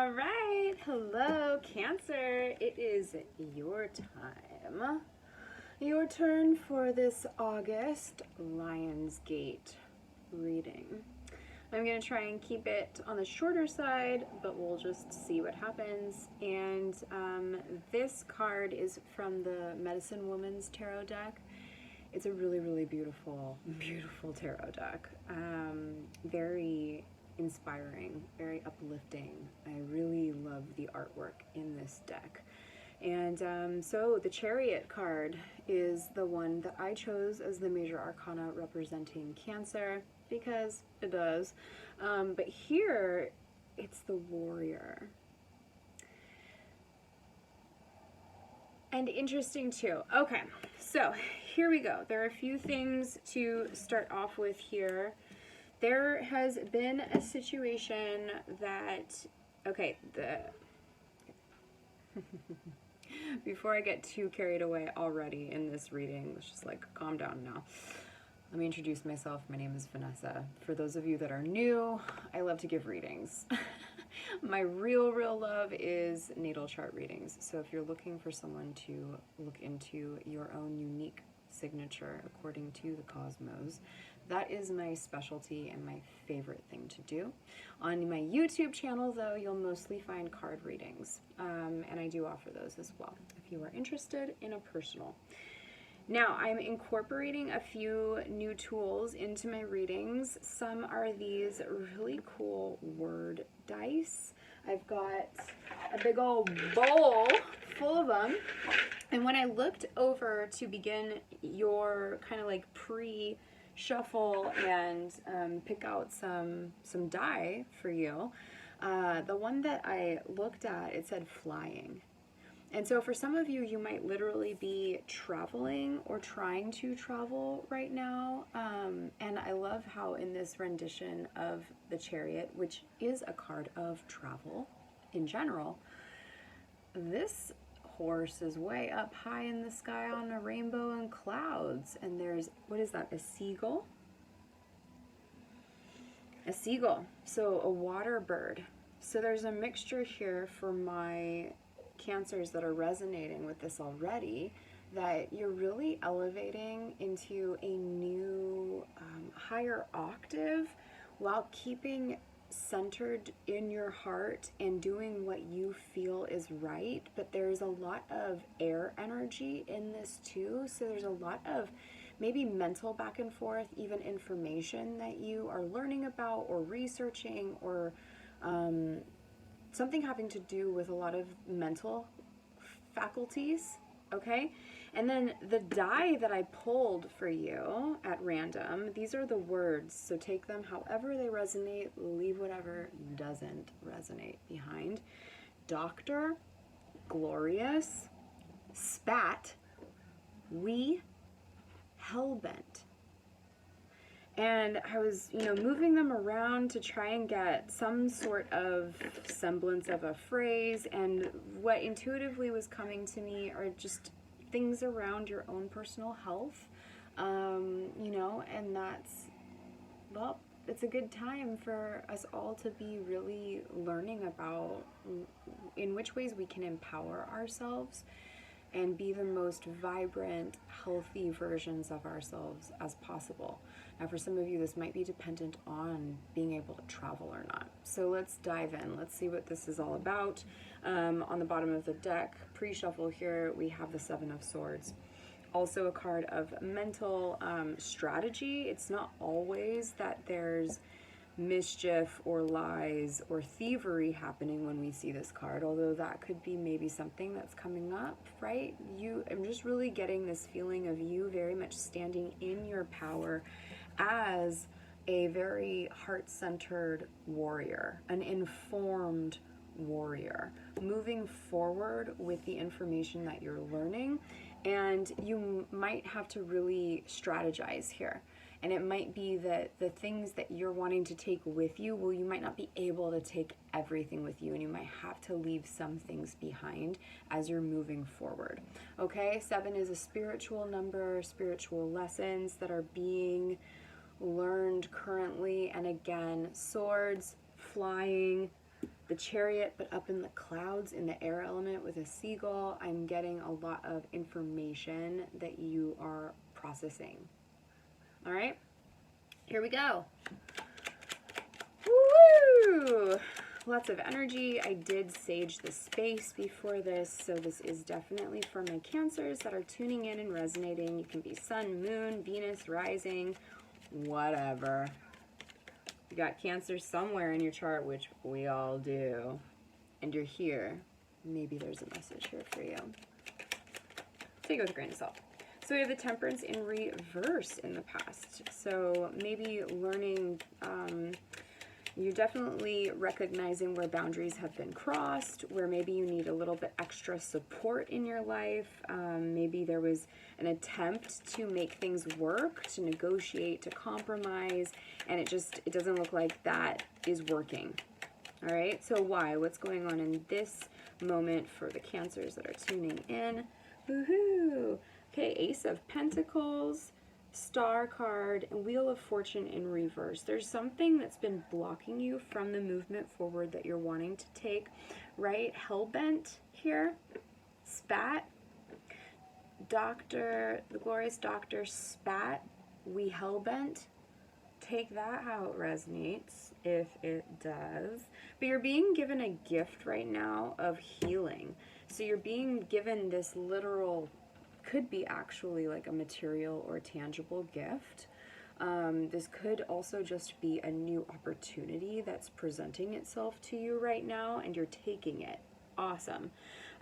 All right, hello Cancer. It is your time. Your turn for this August Lionsgate reading. I'm going to try and keep it on the shorter side, but we'll just see what happens. And this card is from the Medicine Woman's Tarot deck. It's a really, really beautiful, beautiful tarot deck. Very inspiring, very uplifting. I really love the artwork in this deck. And so the Chariot card is the one that I chose as the major arcana representing Cancer, because it does. But here, it's the Warrior. And interesting too. Okay, so here we go. There are a few things to start off with here. There has been a situation that, okay, before I get too carried away already in this reading, let's just like calm down now. Let me introduce myself. My name is Vanessa. For those of you that are new, I love to give readings. My real love is natal chart readings. So if you're looking for someone to look into your own unique signature according to the cosmos, that is my specialty and my favorite thing to do. On my YouTube channel, though, you'll mostly find card readings, and I do offer those as well if you are interested in a personal. Now, I'm incorporating a few new tools into my readings. Some are these really cool word dice. I've got a big old bowl full of them. And when I looked over to begin your kind of like pre-shuffle and pick out some die for you, the one that I looked at, it said flying. And so for some of you, you might literally be traveling or trying to travel right now. And I love how in this rendition of the Chariot, which is a card of travel in general, this horse is way up high in the sky on a rainbow and clouds. And there's, what is that, a seagull? A seagull, so a water bird. So there's a mixture here for my Cancers that are resonating with this already, that you're really elevating into a new higher octave while keeping centered in your heart and doing what you feel is right. But there's a lot of air energy in this too, so there's a lot of maybe mental back and forth, even information that you are learning about or researching, or something having to do with a lot of mental faculties, okay? And then the die that I pulled for you at random, these are the words, so take them however they resonate, leave whatever doesn't resonate behind. Doctor, glorious, spat, we, hellbent. And I was, moving them around to try and get some sort of semblance of a phrase, and what intuitively was coming to me are just things around your own personal health, and that's, well, it's a good time for us all to be really learning about in which ways we can empower ourselves and be the most vibrant, healthy versions of ourselves as possible. Now, for some of you, this might be dependent on being able to travel or not. So let's dive in. Let's see what this is all about. On the bottom of the deck, pre-shuffle here, we have the Seven of Swords. Also a card of mental strategy. It's not always that there's mischief or lies or thievery happening when we see this card, although that could be maybe something that's coming up, right? I'm just really getting this feeling of you very much standing in your power as a very heart-centered warrior, an informed warrior, moving forward with the information that you're learning. And you might have to really strategize here. And it might be that the things that you're wanting to take with you, well, you might not be able to take everything with you, and you might have to leave some things behind as you're moving forward. Okay, 7 is a spiritual number, spiritual lessons that are being learned currently. And again, swords, flying, the Chariot, but up in the clouds in the air element with a seagull. I'm getting a lot of information that you are processing. All right, here we go. Woo! Lots of energy. I did sage the space before this, so this is definitely for my Cancers that are tuning in and resonating. You can be Sun, Moon, Venus, Rising, whatever. You got Cancer somewhere in your chart, which we all do, and you're here. Maybe there's a message here for you. Take it with a grain of salt. So we have the Temperance in reverse in the past. So maybe learning, you're definitely recognizing where boundaries have been crossed, where maybe you need a little bit extra support in your life. Maybe there was an attempt to make things work, to negotiate, to compromise, and it doesn't look like that is working. All right, so why? What's going on in this moment for the Cancers that are tuning in? Woohoo! Okay, Ace of Pentacles, Star card, and Wheel of Fortune in reverse. There's something that's been blocking you from the movement forward that you're wanting to take, right? Hellbent here, Spat, Doctor, the glorious Doctor Spat, we hellbent. Take that how it resonates, if it does. But you're being given a gift right now of healing. So you're being given this literal, could be actually like a material or tangible gift. This could also just be a new opportunity that's presenting itself to you right now, and you're taking it. Awesome.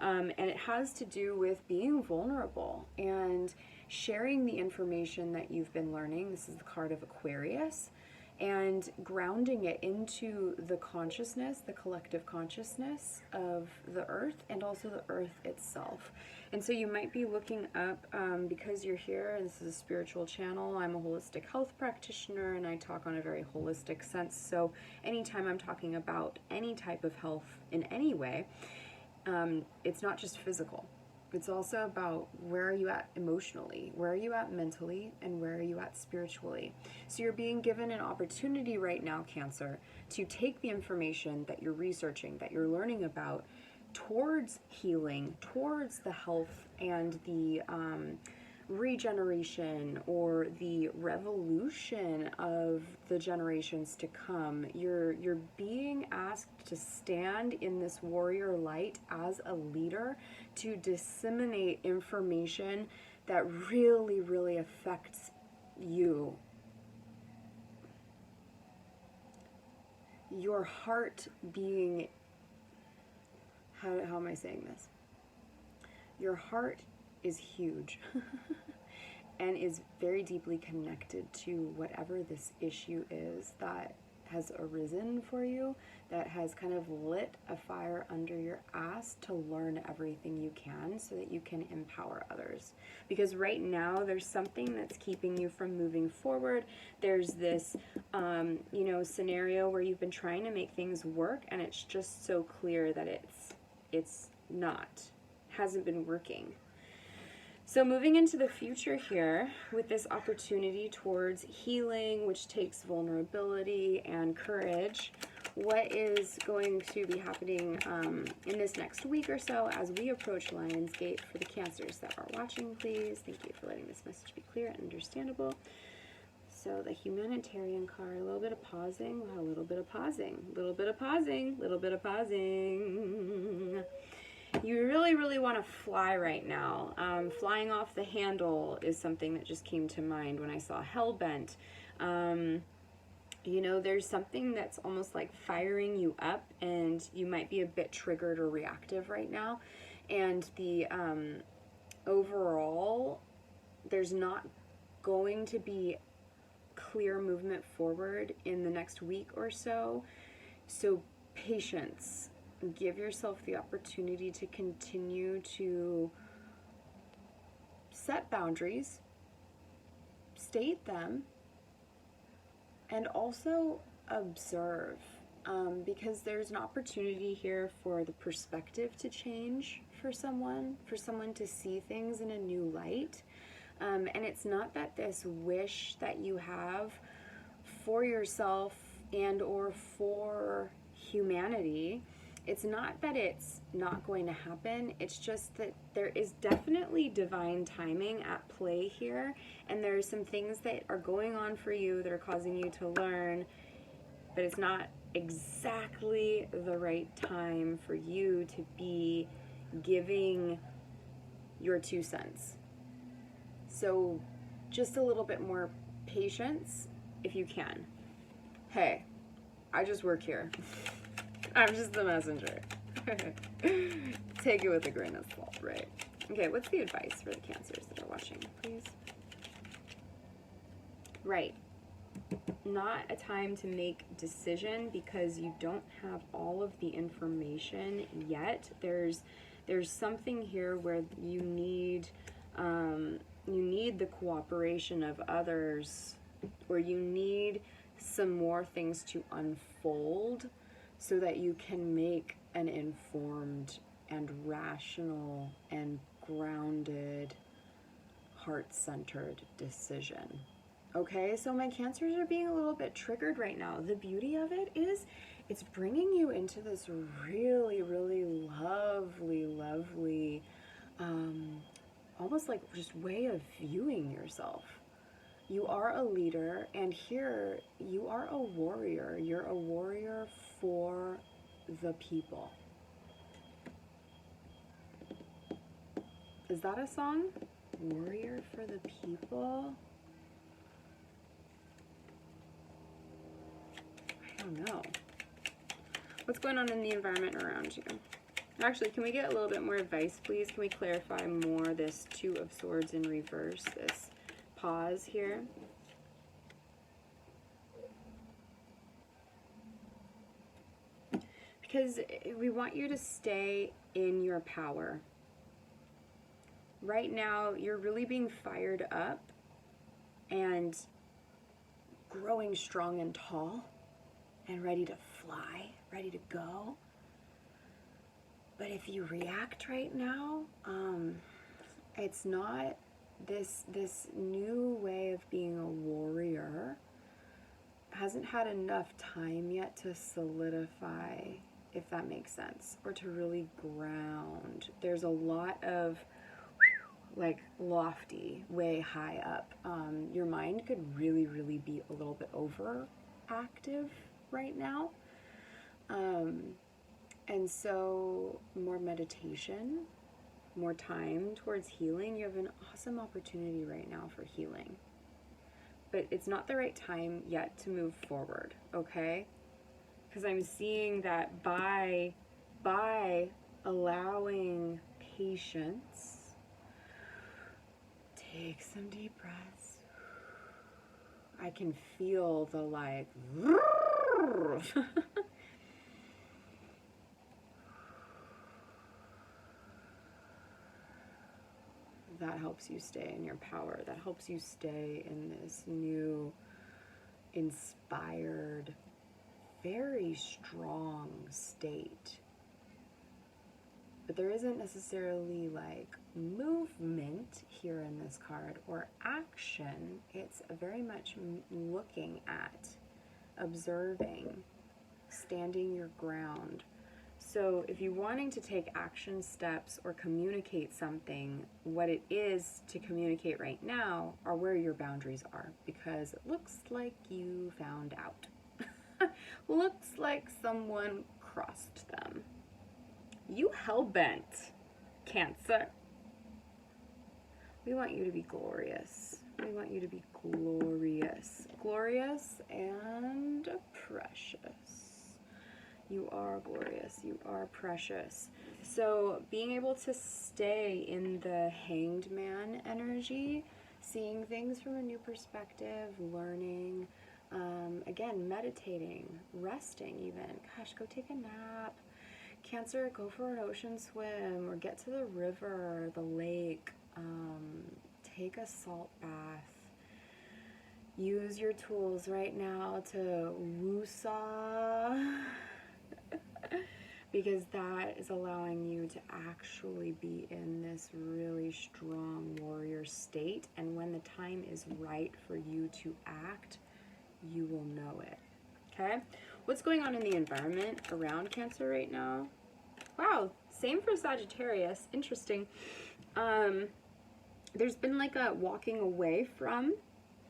And it has to do with being vulnerable and sharing the information that you've been learning. This is the card of Aquarius, and grounding it into the consciousness, the collective consciousness of the earth, and also the earth itself. And so you might be looking up, because you're here, and this is a spiritual channel, I'm a holistic health practitioner, and I talk on a very holistic sense. So anytime I'm talking about any type of health in any way, it's not just physical. It's also about where are you at emotionally, where are you at mentally, and where are you at spiritually. So you're being given an opportunity right now, Cancer, to take the information that you're researching, that you're learning about, towards healing, towards the health and the regeneration or the revolution of the generations to come. You're being asked to stand in this warrior light as a leader, to disseminate information that really, really affects you. Your heart being, how am I saying this? Your heart is huge and is very deeply connected to whatever this issue is that has arisen for you, that has kind of lit a fire under your ass to learn everything you can so that you can empower others. Because right now there's something that's keeping you from moving forward. There's this scenario where you've been trying to make things work, and it's just so clear that it's not, hasn't been working. So moving into the future here with this opportunity towards healing, which takes vulnerability and courage, what is going to be happening in this next week or so as we approach Lionsgate? For the Cancers that are watching, please. Thank you for letting this message be clear and understandable. So the Humanitarian card, a little bit of pausing, a little bit of pausing, a little bit of pausing, a little bit of pausing. You really, really want to fly right now. Flying off the handle is something that just came to mind when I saw Hellbent. There's something that's almost like firing you up, and you might be a bit triggered or reactive right now. And the overall, there's not going to be clear movement forward in the next week or so. So patience. Give yourself the opportunity to continue to set boundaries, state them, and also observe, because there's an opportunity here for the perspective to change for someone to see things in a new light. And it's not that this wish that you have for yourself and or for humanity It's not that it's not going to happen, it's just that there is definitely divine timing at play here, and there are some things that are going on for you that are causing you to learn, but it's not exactly the right time for you to be giving your 2 cents. So just a little bit more patience if you can. Hey, I just work here. I'm just the messenger. Take it with a grain of salt, right? Okay, what's the advice for the Cancers that are watching, please? Right. Not a time to make decision because you don't have all of the information yet. There's something here where you need the cooperation of others, or you need some more things to unfold so that you can make an informed and rational and grounded, heart-centered decision. Okay, so my Cancers are being a little bit triggered right now. The beauty of it is it's bringing you into this really, really lovely, almost like just way of viewing yourself. You are a leader, and here you are a warrior. You're a warrior for the people. Is that a song? Warrior for the people? I don't know. What's going on in the environment around you? Actually, can we get a little bit more advice, please? Can we clarify more this 2 of Swords in reverse, this pause here? Because we want you to stay in your power. Right now, you're really being fired up and growing strong and tall and ready to fly, ready to go. But if you react right now, it's not this new way of being a warrior hasn't had enough time yet to solidify, if that makes sense, or to really ground. There's a lot of like lofty, way high up. Your mind could really be a little bit overactive right now. And so more meditation, more time towards healing. You have an awesome opportunity right now for healing. But it's not the right time yet to move forward, okay? Because I'm seeing that by allowing patience, take some deep breaths. I can feel the like that helps you stay in your power. That helps you stay in this new, inspired, very strong state. But there isn't necessarily like movement here in this card or action. It's very much looking at, observing, standing your ground. So if you're wanting to take action steps or communicate something, what it is to communicate right now are where your boundaries are, because it looks like you found out. Looks like someone crossed them. You hell-bent, Cancer. We want you to be glorious. We want you to be glorious. Glorious and precious. You are glorious. You are precious. So being able to stay in the Hanged Man energy, seeing things from a new perspective, learning, again, meditating, resting even. Gosh, go take a nap. Cancer, go for an ocean swim or get to the river, the lake. Take a salt bath. Use your tools right now to woosah. Because that is allowing you to actually be in this really strong warrior state. And when the time is right for you to act, you will know it. Okay? What's going on in the environment around Cancer right now? Wow, same for Sagittarius. Interesting. There's been like a walking away from.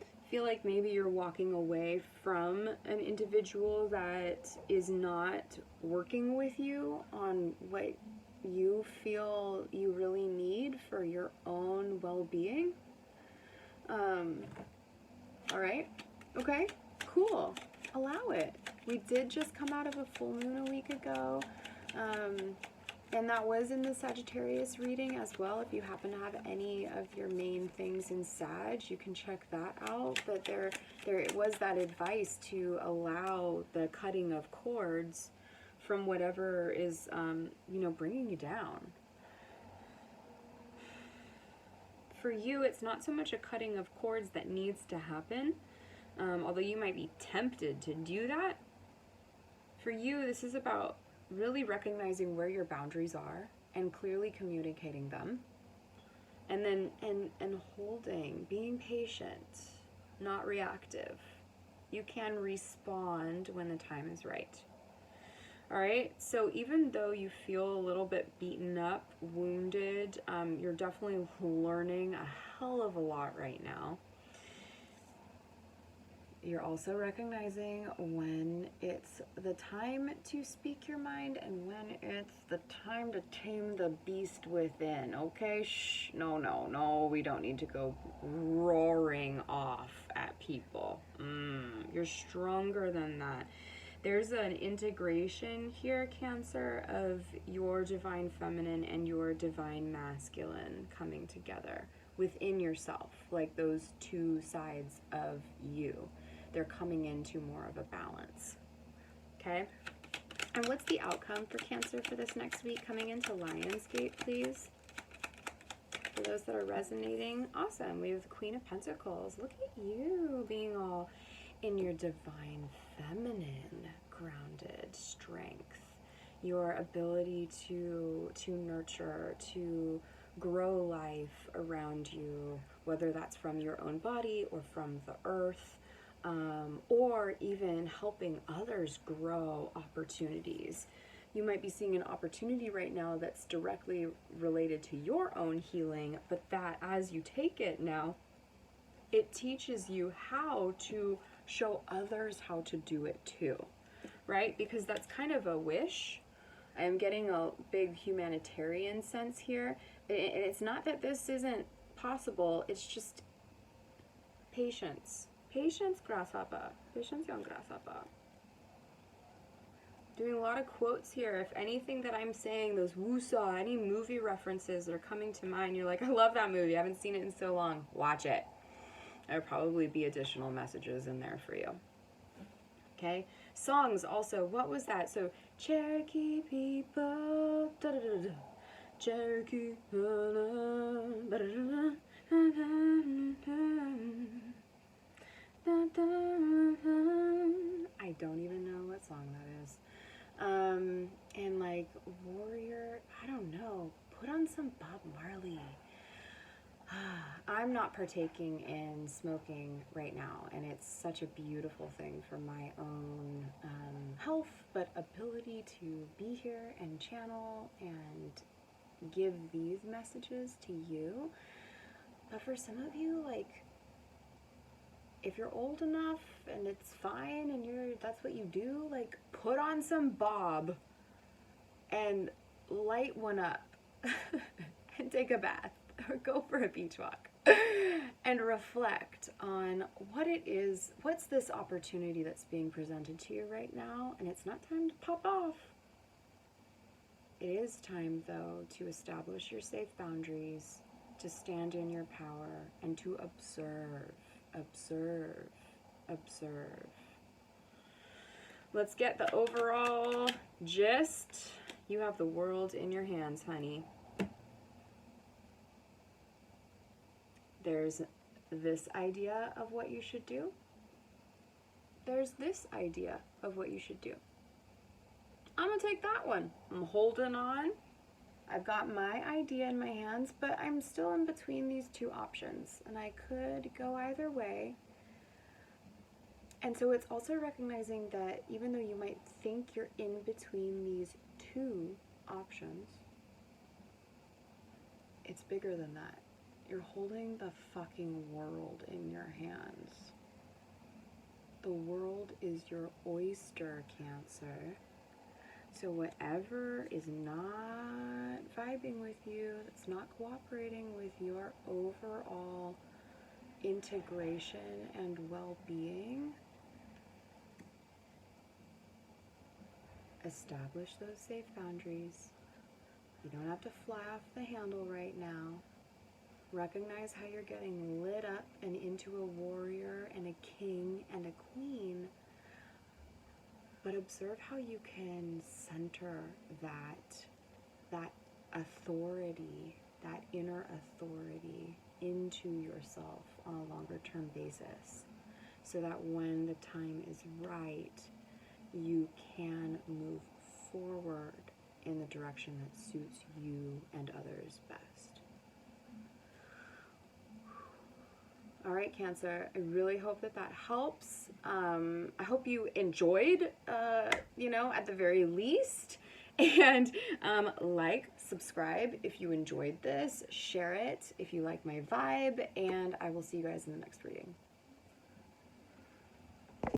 I feel like maybe you're walking away from an individual that is not working with you on what you feel you really need for your own well-being. All right. Okay. Cool. Allow it. We did just come out of a full moon a week ago. And that was in the Sagittarius reading as well. If you happen to have any of your main things in Sag, you can check that out. But there was that advice to allow the cutting of cords from whatever is, bringing you down. For you, it's not so much a cutting of cords that needs to happen, although you might be tempted to do that. For you, this is about really recognizing where your boundaries are and clearly communicating them, and then and holding, being patient, not reactive. You can respond when the time is right. All right, so even though you feel a little bit beaten up, wounded, you're definitely learning a hell of a lot right now. You're also recognizing when it's the time to speak your mind and when it's the time to tame the beast within, okay? Shh, no, we don't need to go roaring off at people. You're stronger than that. There's an integration here, Cancer, of your divine feminine and your divine masculine coming together within yourself, like those two sides of you. They're coming into more of a balance, okay? And what's the outcome for Cancer for this next week coming into Lionsgate, please? For those that are resonating, awesome. We have the Queen of Pentacles. Look at you being all in your divine feminine, grounded strength, your ability to nurture, to grow life around you, whether that's from your own body or from the earth, or even helping others grow opportunities. You might be seeing an opportunity right now that's directly related to your own healing, but that as you take it now, it teaches you how to show others how to do it too, right? Because that's kind of a wish. I'm getting a big humanitarian sense here. It's not that this isn't possible, it's just patience. Patience, grasshopper. Patience, young grasshopper. Doing a lot of quotes here. If anything that I'm saying, those woosah, any movie references that are coming to mind, you're like, I love that movie. I haven't seen it in so long. Watch it. There'll probably be additional messages in there for you. Okay? Songs also. What was that? So, Cherokee people. Da, da, da, da. Cherokee. Da, da, da, da, I don't even know what song that is. And like Warrior, I don't know. Put on some Bob Marley. I'm not partaking in smoking right now, and it's such a beautiful thing for my own health, but ability to be here and channel and give these messages to you. But for some of you, like, if you're old enough and it's fine and that's what you do, like, put on some Bob and light one up and take a bath or go for a beach walk and reflect on what it is, what's this opportunity that's being presented to you right now, and it's not time to pop off. It is time, though, to establish your safe boundaries, to stand in your power, and to observe. Let's get the overall gist. You have the world in your hands, honey. There's this idea of what you should do. There's this idea of what you should do. I'm gonna take that one. I'm holding on. I've got my idea in my hands, but I'm still in between these two options, and I could go either way. And so it's also recognizing that even though you might think you're in between these two options, it's bigger than that. You're holding the fucking world in your hands. The world is your oyster, Cancer. So whatever is not vibing with you, that's not cooperating with your overall integration and well-being, establish those safe boundaries. You don't have to fly off the handle right now. Recognize how you're getting lit up and into a warrior and a king and a queen, but observe how you can center that authority, that inner authority into yourself on a longer term basis, so that when the time is right, you can move forward in the direction that suits you and others best. All right, Cancer, I really hope that helps. I hope you enjoyed, at the very least. And like, subscribe if you enjoyed this, share it if you like my vibe, and I will see you guys in the next reading.